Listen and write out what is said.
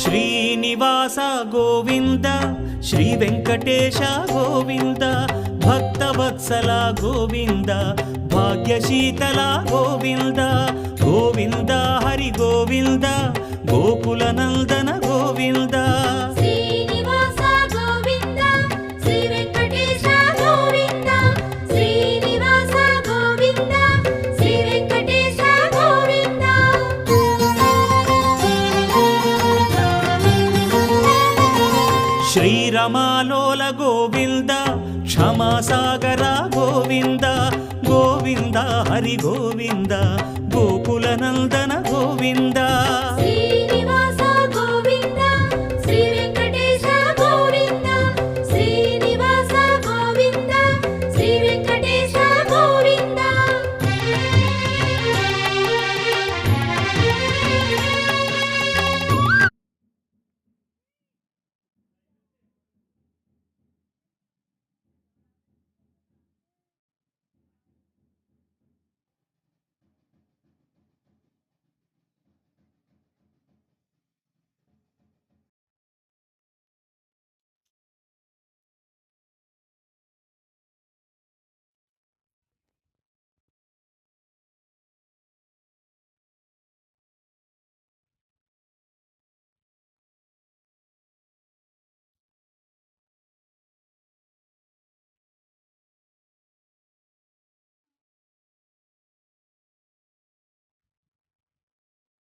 Srinivasa Govinda Shri Venkatesha Govinda Bhaktavatsala Govinda భాగ్యశీతల Govinda Govinda Hari Govinda Gokula Nandana Govinda Srinivasa Govinda Shri Venkatesha Govinda Srinivasa Govinda Shri Venkatesha Govinda శ్రీరమాలోల Govinda క్షమాసాగర Govinda Govinda Hari Govinda Gokula Nandana Govinda